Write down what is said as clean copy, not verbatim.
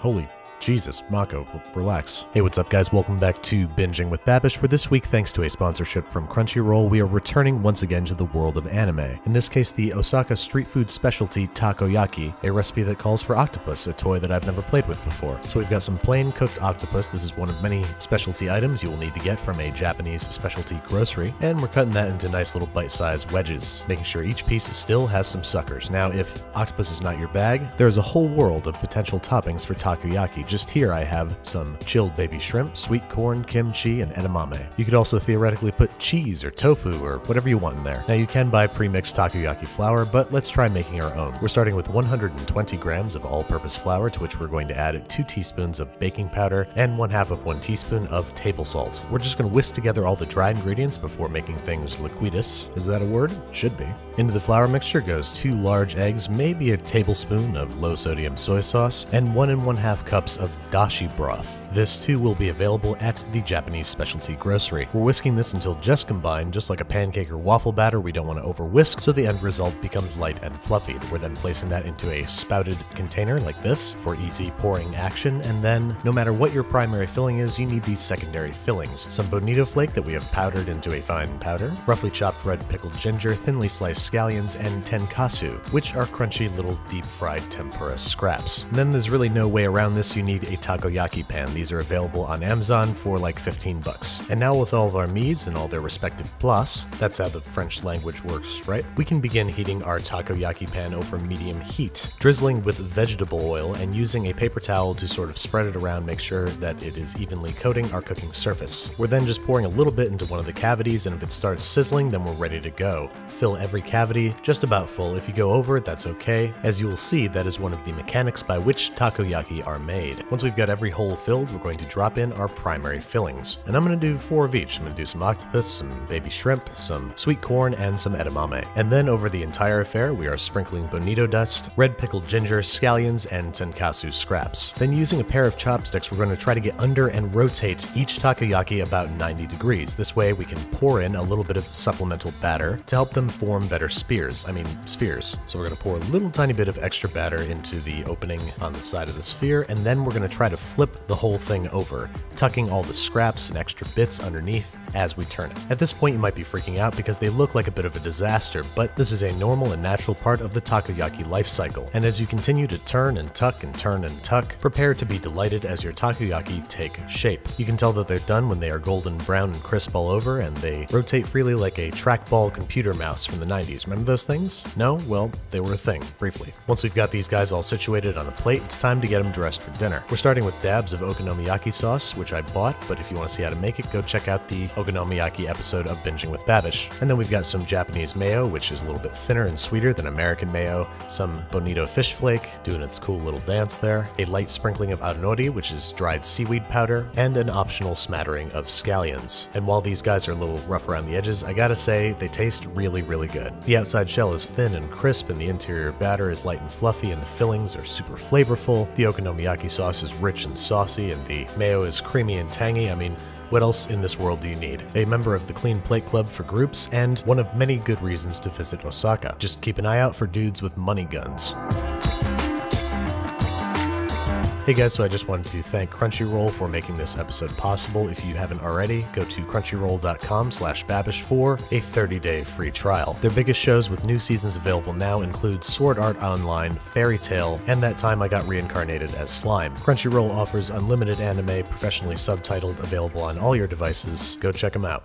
Holy Jesus, Mako, relax. Hey, what's up guys? Welcome back to Binging with Babish, where this week, thanks to a sponsorship from Crunchyroll, we are returning once again to the world of anime. In this case, the Osaka street food specialty Takoyaki, a recipe that calls for octopus, a toy that I've never played with before. So we've got some plain cooked octopus. This is one of many specialty items you will need to get from a Japanese specialty grocery, and we're cutting that into nice little bite-sized wedges, making sure each piece still has some suckers. Now, if octopus is not your bag, there's a whole world of potential toppings for Takoyaki. Just here I have some chilled baby shrimp, sweet corn, kimchi, and edamame. You could also theoretically put cheese or tofu or whatever you want in there. Now you can buy pre-mixed takoyaki flour, but let's try making our own. We're starting with 120 grams of all-purpose flour, to which we're going to add 2 teaspoons of baking powder and 1/2 of 1 teaspoon of table salt. We're just going to whisk together all the dry ingredients before making things liquidus. Is that a word? Should be. Into the flour mixture goes 2 large eggs, maybe a tablespoon of low-sodium soy sauce, and 1 1/2 cups of dashi broth. This too will be available at the Japanese specialty grocery. We're whisking this until just combined, just like a pancake or waffle batter. We don't want to over whisk, so the end result becomes light and fluffy. We're then placing that into a spouted container like this for easy pouring action, and then no matter what your primary filling is, you need these secondary fillings. Some bonito flake that we have powdered into a fine powder, roughly chopped red pickled ginger, thinly sliced scallions, and tenkasu, which are crunchy little deep fried tempura scraps. And then there's really no way around this. You need a takoyaki pan. These are available on Amazon for like 15 bucks. And now with all of our meats and all their respective plats, that's how the French language works, right? We can begin heating our takoyaki pan over medium heat, drizzling with vegetable oil and using a paper towel to sort of spread it around, make sure that it is evenly coating our cooking surface. We're then just pouring a little bit into one of the cavities, and if it starts sizzling, then we're ready to go. Fill every cavity just about full. If you go over, that's okay. As you will see, that is one of the mechanics by which takoyaki are made. Once we've got every hole filled, we're going to drop in our primary fillings. And I'm going to do 4 of each. I'm going to do some octopus, some baby shrimp, some sweet corn, and some edamame. And then over the entire affair, we are sprinkling bonito dust, red pickled ginger, scallions, and tenkasu scraps. Then using a pair of chopsticks, we're going to try to get under and rotate each takoyaki about 90 degrees. This way we can pour in a little bit of supplemental batter to help them form better spheres. So we're going to pour a little tiny bit of extra batter into the opening on the side of the sphere, and then we're going to try to flip the whole thing over, tucking all the scraps and extra bits underneath as we turn it. At this point you might be freaking out because they look like a bit of a disaster, but this is a normal and natural part of the takoyaki life cycle. And as you continue to turn and tuck and turn and tuck, prepare to be delighted as your takoyaki take shape. You can tell that they're done when they are golden brown and crisp all over, and they rotate freely like a trackball computer mouse from the 90s. Remember those things? No? Well, they were a thing, briefly. Once we've got these guys all situated on a plate, it's time to get them dressed for dinner. We're starting with dabs of okonomiyaki sauce, which I bought, but if you want to see how to make it, go check out the okonomiyaki episode of Binging with Babish. And then we've got some Japanese mayo, which is a little bit thinner and sweeter than American mayo, some bonito fish flake, doing its cool little dance there, a light sprinkling of aranori, which is dried seaweed powder, and an optional smattering of scallions. And while these guys are a little rough around the edges, I gotta say, they taste really, really good. The outside shell is thin and crisp, and the interior batter is light and fluffy, and the fillings are super flavorful. The okonomiyaki sauce is rich and saucy, and the mayo is creamy and tangy. I mean, what else in this world do you need? A member of the Clean Plate Club for groups, and one of many good reasons to visit Osaka. Just keep an eye out for dudes with money guns. Hey guys, so I just wanted to thank Crunchyroll for making this episode possible. If you haven't already, go to crunchyroll.com/babish for a 30-day free trial. Their biggest shows with new seasons available now include Sword Art Online, Fairy Tail, and That Time I Got Reincarnated as Slime. Crunchyroll offers unlimited anime, professionally subtitled, available on all your devices. Go check them out.